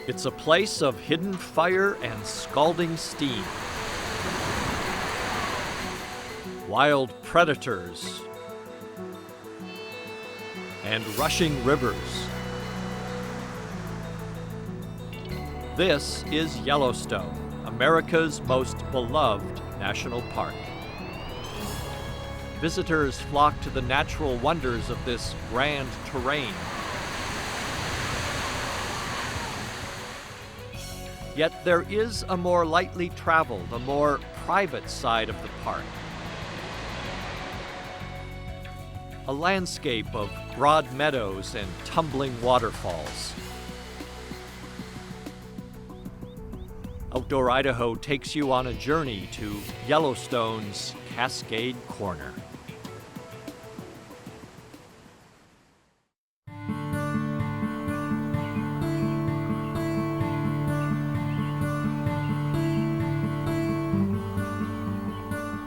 It's a place of hidden fire and scalding steam. Wild predators and rushing rivers. This is Yellowstone, America's most beloved national park. Visitors flock to the natural wonders of this grand terrain. Yet there is a more lightly traveled, a more private side of the park. A landscape of broad meadows and tumbling waterfalls. Outdoor Idaho takes you on a journey to Yellowstone's Cascade Corner.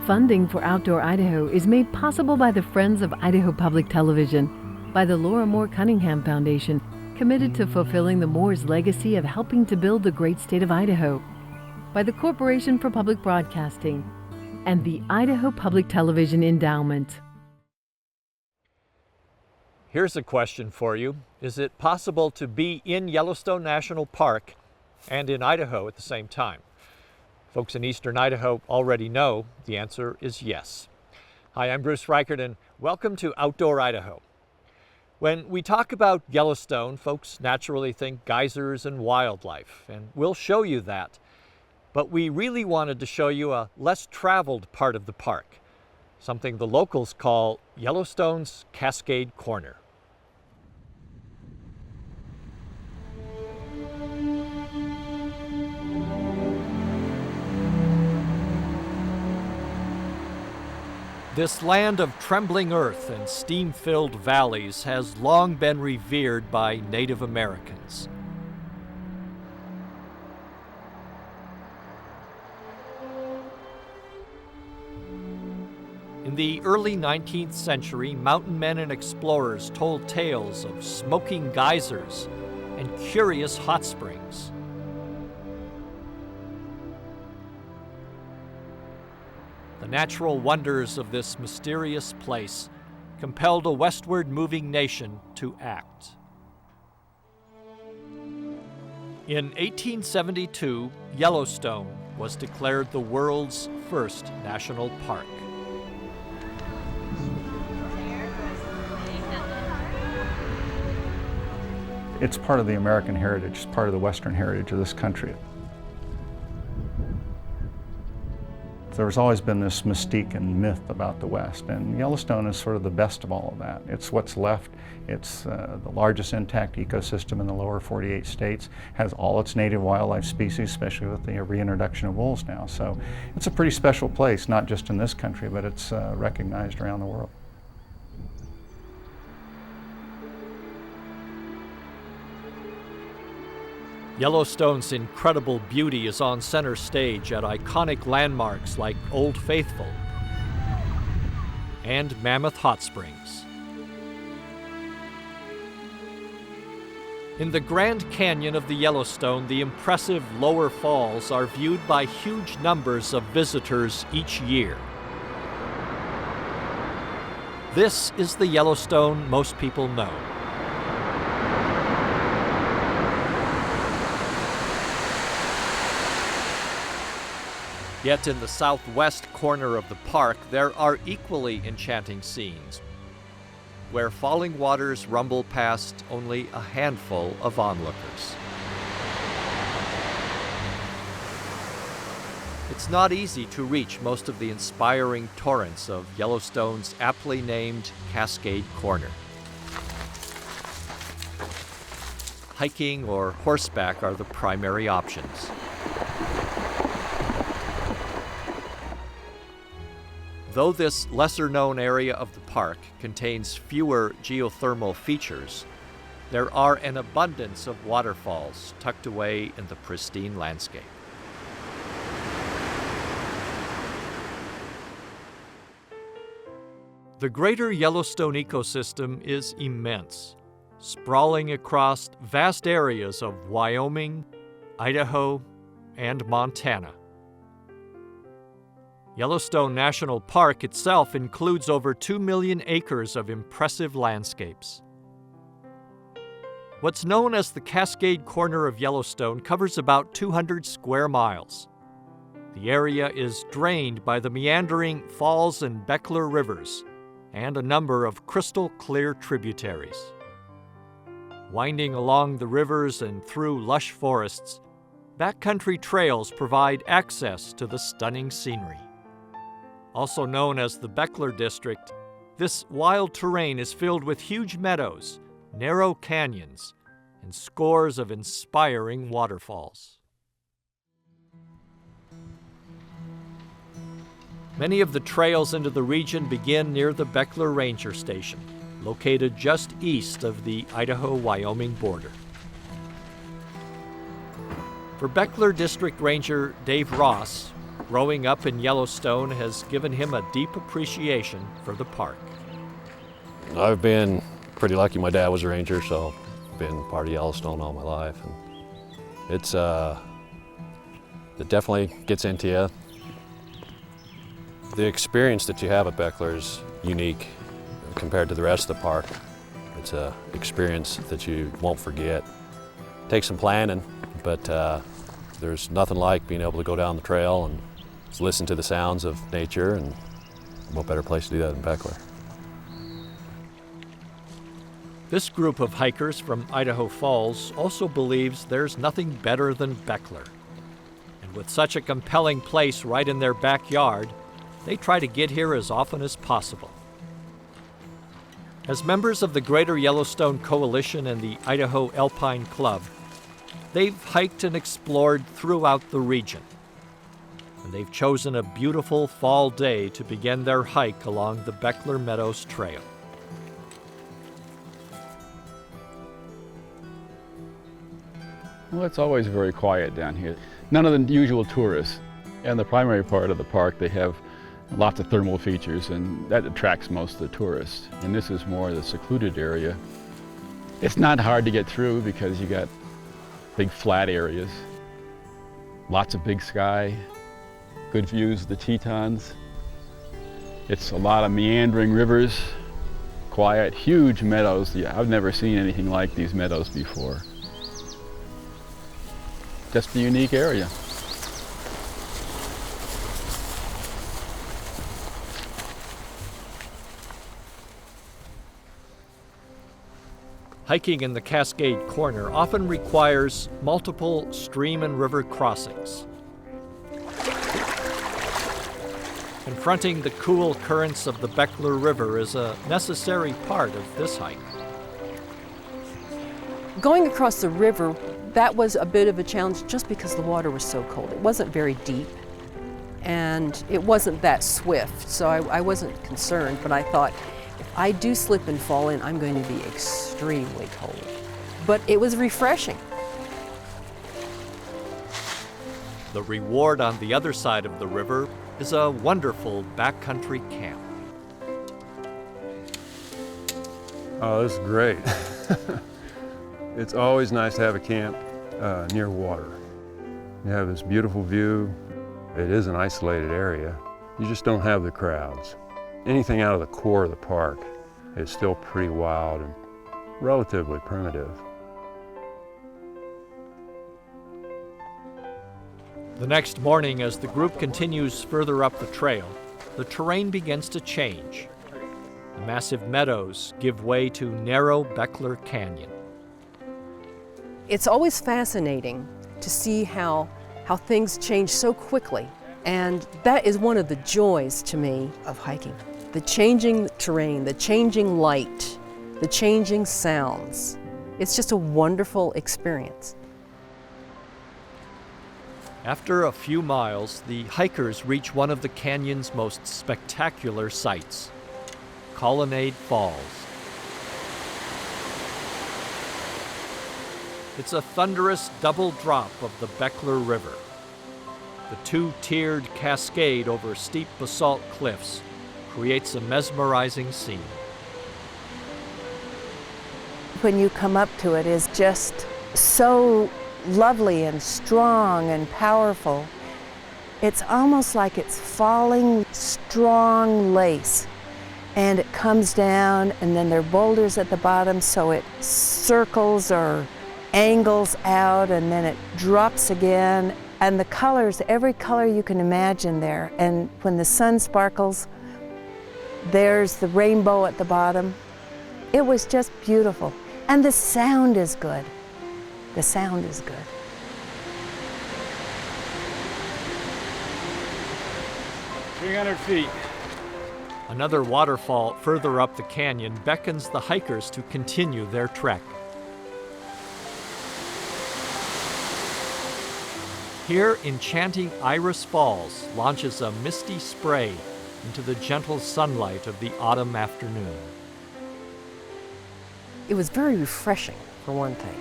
Funding for Outdoor Idaho is made possible by the Friends of Idaho Public Television, by the Laura Moore Cunningham Foundation, committed to fulfilling the Moores' legacy of helping to build the great state of Idaho, by the Corporation for Public Broadcasting, and the Idaho Public Television Endowment. Here's a question for you. Is it possible to be in Yellowstone National Park and in Idaho at the same time? Folks in eastern Idaho already know the answer is yes. Hi, I'm Bruce Reichert, and welcome to Outdoor Idaho. When we talk about Yellowstone, folks naturally think geysers and wildlife, and we'll show you that. But we really wanted to show you a less traveled part of the park, something the locals call Yellowstone's Cascade Corner. This land of trembling earth and steam-filled valleys has long been revered by Native Americans. In the early 19th century, mountain men and explorers told tales of smoking geysers and curious hot springs. The natural wonders of this mysterious place compelled a westward moving nation to act. In 1872, Yellowstone was declared the world's first national park. It's part of the American heritage, it's part of the Western heritage of this country. There's always been this mystique and myth about the West, and Yellowstone is sort of the best of all of that. It's what's left. It's the largest intact ecosystem in the lower 48 states, has all its native wildlife species, especially with the reintroduction of wolves now. So it's a pretty special place, not just in this country, but it's recognized around the world. Yellowstone's incredible beauty is on center stage at iconic landmarks like Old Faithful and Mammoth Hot Springs. In the Grand Canyon of the Yellowstone, the impressive lower falls are viewed by huge numbers of visitors each year. This is the Yellowstone most people know. Yet in the southwest corner of the park, there are equally enchanting scenes, where falling waters rumble past only a handful of onlookers. It's not easy to reach most of the inspiring torrents of Yellowstone's aptly named Cascade Corner. Hiking or horseback are the primary options. Though this lesser-known area of the park contains fewer geothermal features, there are an abundance of waterfalls tucked away in the pristine landscape. The greater Yellowstone ecosystem is immense, sprawling across vast areas of Wyoming, Idaho, and Montana. Yellowstone National Park itself includes over 2 million acres of impressive landscapes. What's known as the Cascade corner of Yellowstone covers about 200 square miles. The area is drained by the meandering Falls and Beckler rivers and a number of crystal-clear tributaries. Winding along the rivers and through lush forests, backcountry trails provide access to the stunning scenery. Also known as the Beckler District, this wild terrain is filled with huge meadows, narrow canyons, and scores of inspiring waterfalls. Many of the trails into the region begin near the Beckler Ranger Station, located just east of the Idaho-Wyoming border. For Beckler District Ranger Dave Ross, growing up in Yellowstone has given him a deep appreciation for the park. I've been pretty lucky. My dad was a ranger, so I've been part of Yellowstone all my life. And it definitely gets into you. The experience that you have at Beckler is unique compared to the rest of the park. It's an experience that you won't forget. It takes some planning, but there's nothing like being able to go down the trail and listen to the sounds of nature, and what better place to do that than Beckler. This group of hikers from Idaho Falls also believes there's nothing better than Beckler. And with such a compelling place right in their backyard, they try to get here as often as possible. As members of the Greater Yellowstone Coalition and the Idaho Alpine Club, they've hiked and explored throughout the region. And they've chosen a beautiful fall day to begin their hike along the Beckler Meadows Trail. Well, it's always very quiet down here. None of the usual tourists. And the primary part of the park, they have lots of thermal features, and that attracts most of the tourists. And this is more the secluded area. It's not hard to get through because you got big flat areas, lots of big sky, good views of the Tetons. It's a lot of meandering rivers, quiet, huge meadows. Yeah, I've never seen anything like these meadows before. Just a unique area. Hiking in the Cascade Corner often requires multiple stream and river crossings. Confronting the cool currents of the Beckler River is a necessary part of this hike. Going across the river, that was a bit of a challenge just because the water was so cold. It wasn't very deep and it wasn't that swift, so I wasn't concerned, but I thought, if I do slip and fall in, I'm going to be extremely cold. But it was refreshing. The reward on the other side of the river is a wonderful backcountry camp. Oh, this is great. It's always nice to have a camp near water. You have this beautiful view. It is an isolated area. You just don't have the crowds. Anything out of the core of the park is still pretty wild and relatively primitive. The next morning, as the group continues further up the trail, the terrain begins to change. The massive meadows give way to narrow Beckler Canyon. It's always fascinating to see how things change so quickly. And that is one of the joys to me of hiking. The changing terrain, the changing light, the changing sounds. It's just a wonderful experience. After a few miles, the hikers reach one of the canyon's most spectacular sights, Colonnade Falls. It's a thunderous double drop of the Beckler River. The two-tiered cascade over steep basalt cliffs creates a mesmerizing scene. When you come up to it, is just so lovely and strong and powerful. It's almost like it's falling strong lace, and it comes down, and then there are boulders at the bottom, so it circles or angles out, and then it drops again. And the colors, every color you can imagine there. And when the sun sparkles, there's the rainbow at the bottom. It was just beautiful. And the sound is good. The sound is good. Another waterfall further up the canyon beckons the hikers to continue their trek. Here, enchanting Iris Falls launches a misty spray into the gentle sunlight of the autumn afternoon. It was very refreshing, for one thing,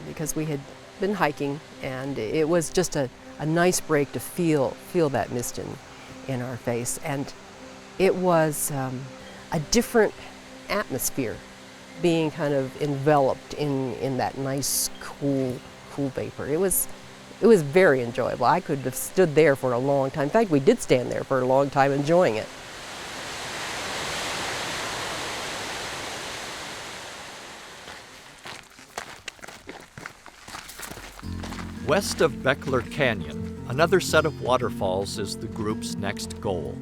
because we had been hiking, and it was just a nice break to feel that mist in our face. And it was a different atmosphere, being kind of enveloped in that nice, cool vapor. It was very enjoyable. I could have stood there for a long time. In fact, we did stand there for a long time enjoying it. West of Beckler Canyon, another set of waterfalls is the group's next goal.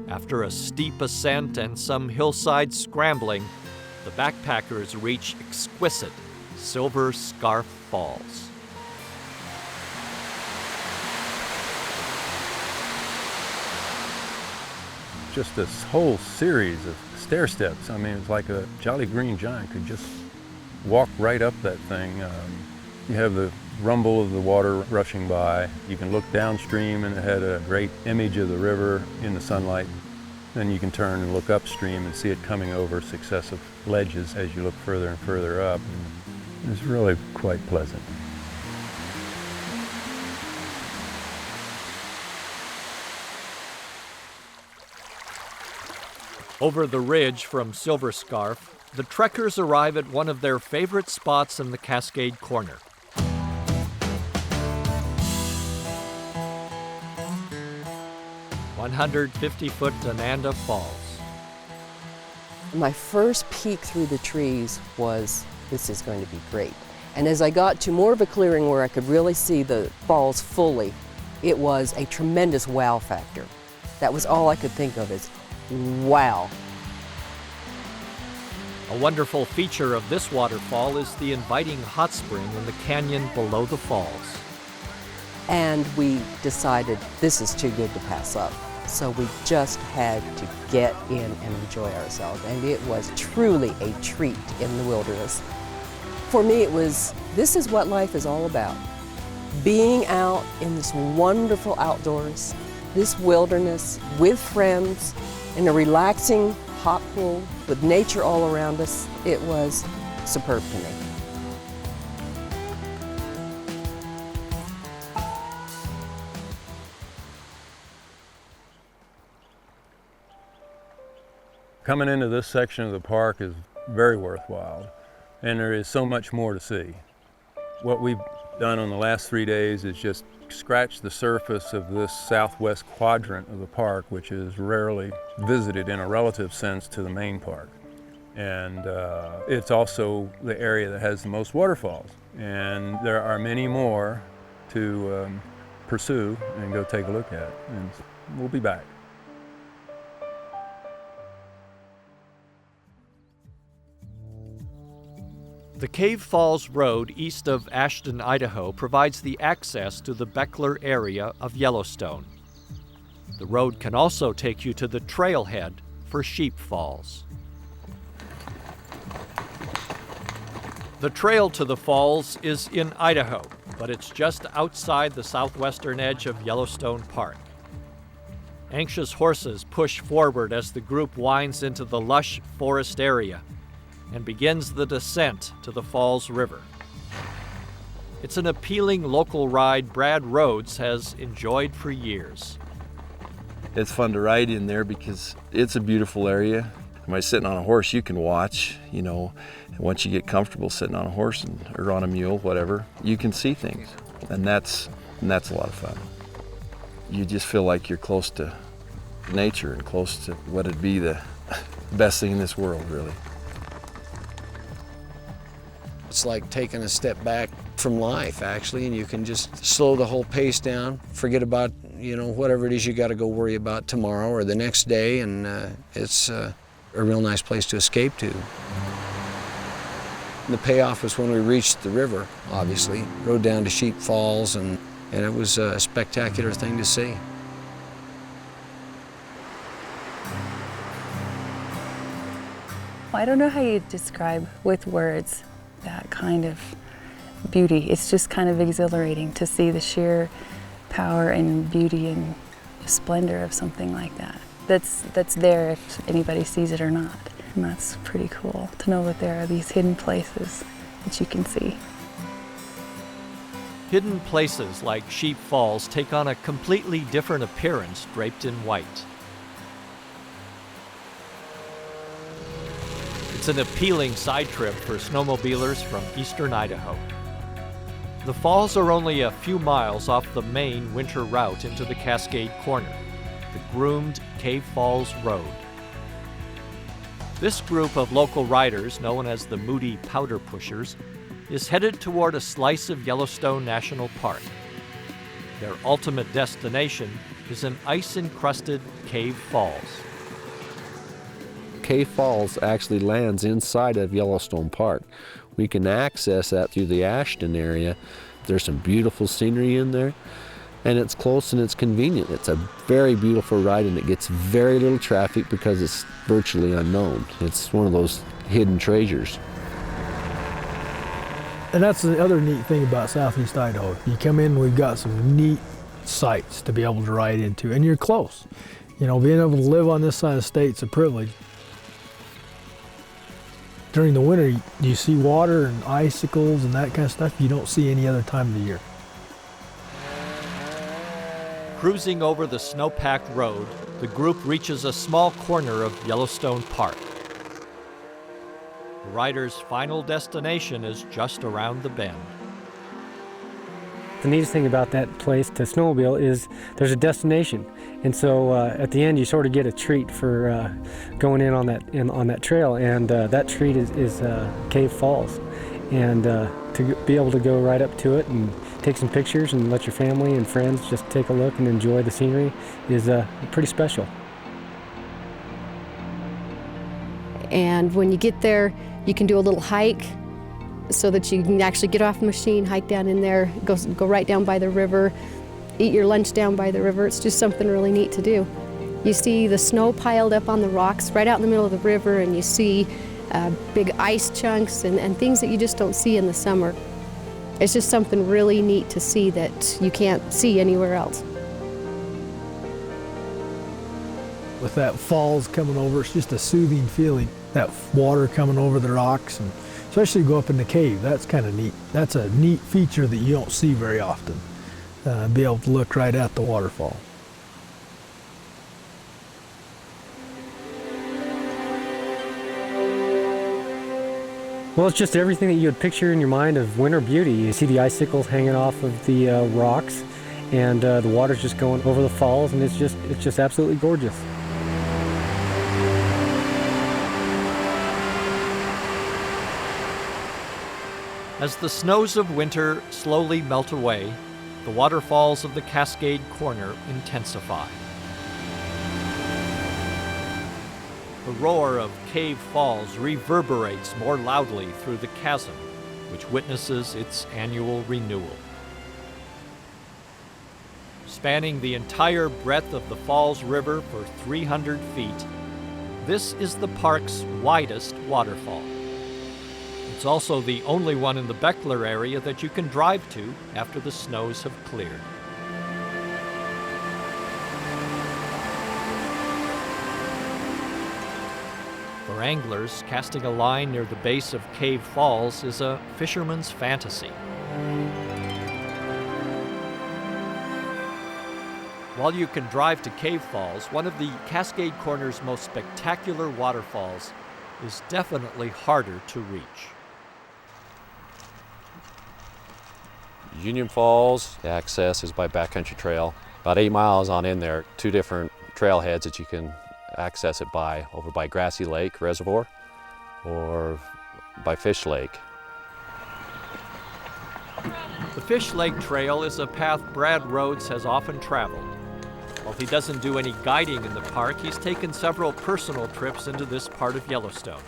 After a steep ascent and some hillside scrambling, the backpackers reach exquisite Silver Scarf Falls. Just this whole series of stair steps. I mean, it's like a Jolly Green Giant could just walk right up that thing. You have the rumble of the water rushing by. You can look downstream and it had a great image of the river in the sunlight. Then you can turn and look upstream and see it coming over successive ledges as you look further and further up. And it's really quite pleasant. Over the ridge from Silver Scarf, the trekkers arrive at one of their favorite spots in the Cascade Corner. "150-foot Ananda Falls." My first peek through the trees was, this is going to be great. And as I got to more of a clearing where I could really see the falls fully, it was a tremendous wow factor. That was all I could think of is, wow. A wonderful feature of this waterfall is the inviting hot spring in the canyon below the falls. And we decided this is too good to pass up. So we just had to get in and enjoy ourselves. And it was truly a treat in the wilderness. For me, it was, this is what life is all about. Being out in this wonderful outdoors, this wilderness with friends, in a relaxing hot pool with nature all around us. It was superb to me. Coming into this section of the park is very worthwhile, and there is so much more to see. What we've done on the last 3 days is just scratch the surface of this southwest quadrant of the park, which is rarely visited in a relative sense to the main park. And it's also the area that has the most waterfalls. And there are many more to pursue and go take a look at. And we'll be back. The Cave Falls Road east of Ashton, Idaho provides the access to the Beckler area of Yellowstone. The road can also take you to the trailhead for Sheep Falls. The trail to the falls is in Idaho, but it's just outside the southwestern edge of Yellowstone Park. Anxious horses push forward as the group winds into the lush forest area and begins the descent to the Falls River. It's an appealing local ride Brad Rhodes has enjoyed for years. It's fun to ride in there because it's a beautiful area. By sitting on a horse, you can watch, you know, and once you get comfortable sitting on a horse or on a mule, whatever, you can see things, and that's a lot of fun. You just feel like you're close to nature and close to what would be the best thing in this world, really. It's like taking a step back from life, actually, and you can just slow the whole pace down, forget about, you know, whatever it is you got to go worry about tomorrow or the next day, and it's a real nice place to escape to. And the payoff was when we reached the river, obviously, rode down to Sheep Falls, and it was a spectacular thing to see. I don't know how you describe with words that kind of beauty. It's just kind of exhilarating to see the sheer power and beauty and splendor of something like that. That's there if anybody sees it or not. And that's pretty cool to know that there are these hidden places that you can see. Hidden places like Sheep Falls take on a completely different appearance draped in white. It's an appealing side trip for snowmobilers from eastern Idaho. The falls are only a few miles off the main winter route into the Cascade Corner, the groomed Cave Falls Road. This group of local riders, known as the Moody Powder Pushers, is headed toward a slice of Yellowstone National Park. Their ultimate destination is an ice-encrusted Cave Falls. Cave Falls actually lands inside of Yellowstone Park. We can access that through the Ashton area. There's some beautiful scenery in there, and it's close and it's convenient. It's a very beautiful ride, and it gets very little traffic because it's virtually unknown. It's one of those hidden treasures. And that's the other neat thing about southeast Idaho. You come in, we've got some neat sites to be able to ride into, and you're close. You know, being able to live on this side of the state's a privilege. During the winter, you see water and icicles and that kind of stuff you don't see any other time of the year. Cruising over the snow-packed road, the group reaches a small corner of Yellowstone Park. The rider's final destination is just around the bend. The neatest thing about that place to snowmobile is there's a destination, and so at the end you sort of get a treat for going in on that trail, and that treat is Cave Falls, and to be able to go right up to it and take some pictures and let your family and friends just take a look and enjoy the scenery is pretty special. And when you get there, you can do a little hike, so that you can actually get off the machine, hike down in there, go right down by the river, eat your lunch down by the river. It's just something really neat to do. You see the snow piled up on the rocks right out in the middle of the river, and you see big ice chunks and things that you just don't see in the summer. It's just something really neat to see that you can't see anywhere else. With that falls coming over, it's just a soothing feeling. That water coming over the rocks, and especially go up in the cave, that's kind of neat. That's a neat feature that you don't see very often. Be able to look right at the waterfall. Well, it's just everything that you would picture in your mind of winter beauty. You see the icicles hanging off of the rocks, and the water's just going over the falls, and it's just absolutely gorgeous. As the snows of winter slowly melt away, the waterfalls of the Cascade Corner intensify. The roar of Cave Falls reverberates more loudly through the chasm, which witnesses its annual renewal. Spanning the entire breadth of the Falls River for 300 feet, this is the park's widest waterfall. It's also the only one in the Beckler area that you can drive to after the snows have cleared. For anglers, casting a line near the base of Cave Falls is a fisherman's fantasy. While you can drive to Cave Falls, one of the Cascade Corner's most spectacular waterfalls is definitely harder to reach. Union Falls, the access is by backcountry trail. About 8 miles on in there, 2 different trailheads that you can access it by, over by Grassy Lake Reservoir or by Fish Lake. The Fish Lake Trail is a path Brad Rhodes has often traveled. While he doesn't do any guiding in the park, he's taken several personal trips into this part of Yellowstone.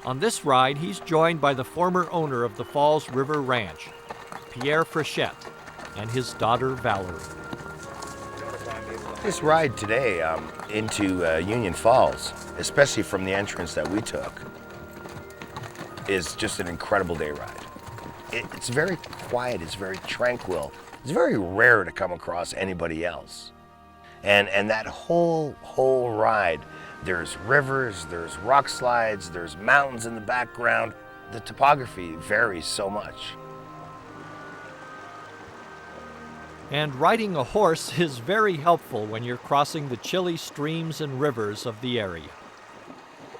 On this ride, he's joined by the former owner of the Falls River Ranch, Pierre Frechette, and his daughter Valerie. This ride today into Union Falls, especially from the entrance that we took, is just an incredible day ride. It's very quiet, it's very tranquil. It's very rare to come across anybody else. And that whole ride, there's rivers, there's rock slides, there's mountains in the background. The topography varies so much. And riding a horse is very helpful when you're crossing the chilly streams and rivers of the area.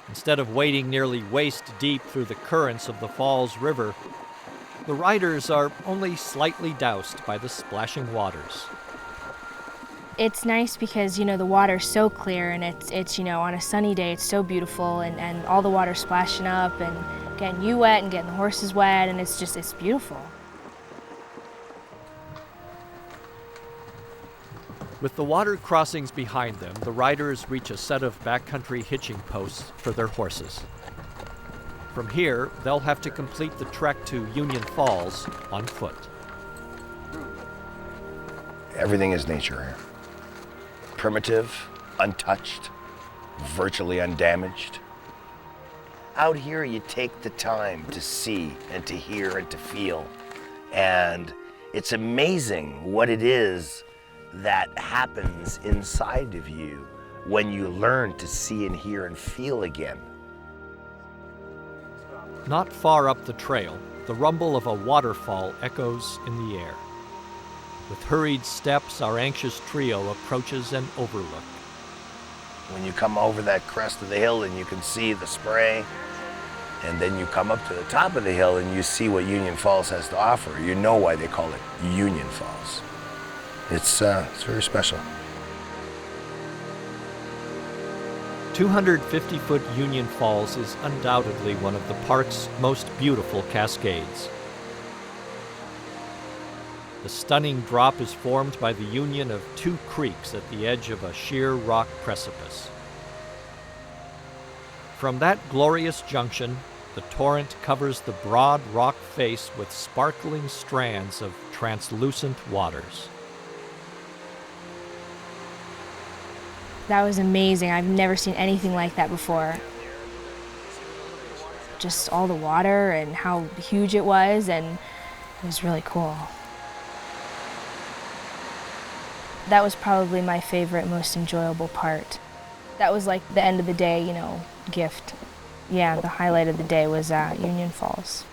Instead of wading nearly waist deep through the currents of the Falls River, the riders are only slightly doused by the splashing waters. It's nice because, the water's so clear, and it's on a sunny day, it's so beautiful, and all the water's splashing up and getting you wet and getting the horses wet, and it's beautiful. With the water crossings behind them, the riders reach a set of backcountry hitching posts for their horses. From here, they'll have to complete the trek to Union Falls on foot. Everything is nature here. Primitive, untouched, virtually undamaged. Out here, you take the time to see and to hear and to feel. And it's amazing what it is that happens inside of you when you learn to see and hear and feel again. Not far up the trail, the rumble of a waterfall echoes in the air. With hurried steps, our anxious trio approaches an overlook. When you come over that crest of the hill and you can see the spray, and then you come up to the top of the hill and you see what Union Falls has to offer, you know why they call it Union Falls. It's very special. 250-foot Union Falls is undoubtedly one of the park's most beautiful cascades. The stunning drop is formed by the union of 2 creeks at the edge of a sheer rock precipice. From that glorious junction, the torrent covers the broad rock face with sparkling strands of translucent waters. That was amazing. I've never seen anything like that before. Just all the water and how huge it was, and it was really cool. That was probably my favorite, most enjoyable part. That was like the end of the day, gift. Yeah, the highlight of the day was Union Falls.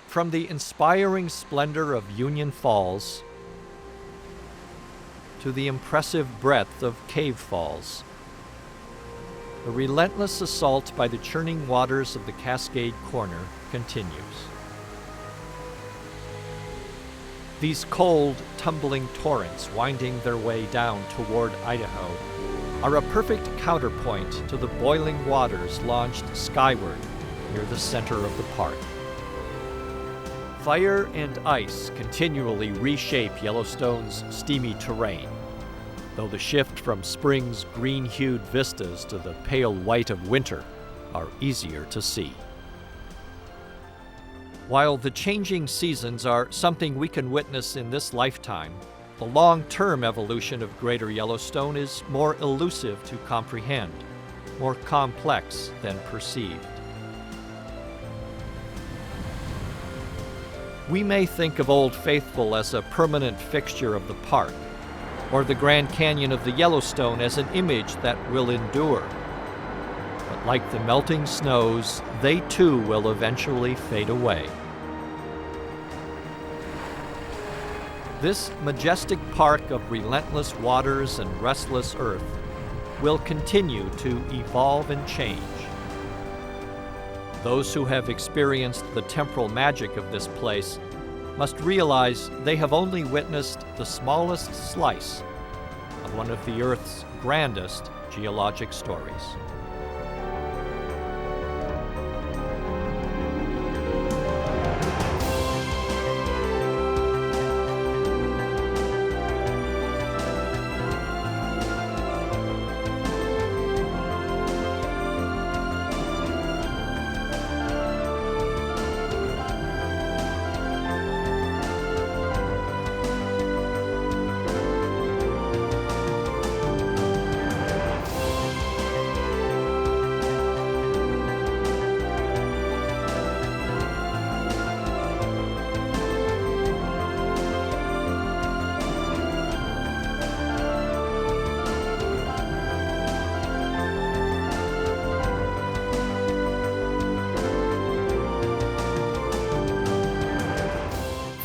From the inspiring splendor of Union Falls to the impressive breadth of Cave Falls, the relentless assault by the churning waters of the Cascade Corner continues. These cold, tumbling torrents winding their way down toward Idaho are a perfect counterpoint to the boiling waters launched skyward near the center of the park. Fire and ice continually reshape Yellowstone's steamy terrain, though the shift from spring's green-hued vistas to the pale white of winter are easier to see. While the changing seasons are something we can witness in this lifetime, the long-term evolution of Greater Yellowstone is more elusive to comprehend, more complex than perceived. We may think of Old Faithful as a permanent fixture of the park, or the Grand Canyon of the Yellowstone as an image that will endure. But like the melting snows, they too will eventually fade away. This majestic park of relentless waters and restless earth will continue to evolve and change. Those who have experienced the temporal magic of this place must realize they have only witnessed the smallest slice of one of the Earth's grandest geologic stories.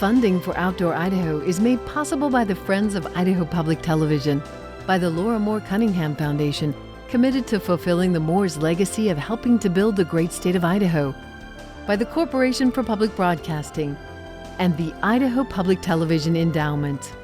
Funding for Outdoor Idaho is made possible by the Friends of Idaho Public Television, by the Laura Moore Cunningham Foundation, committed to fulfilling the Moores' legacy of helping to build the great state of Idaho, by the Corporation for Public Broadcasting, and the Idaho Public Television Endowment.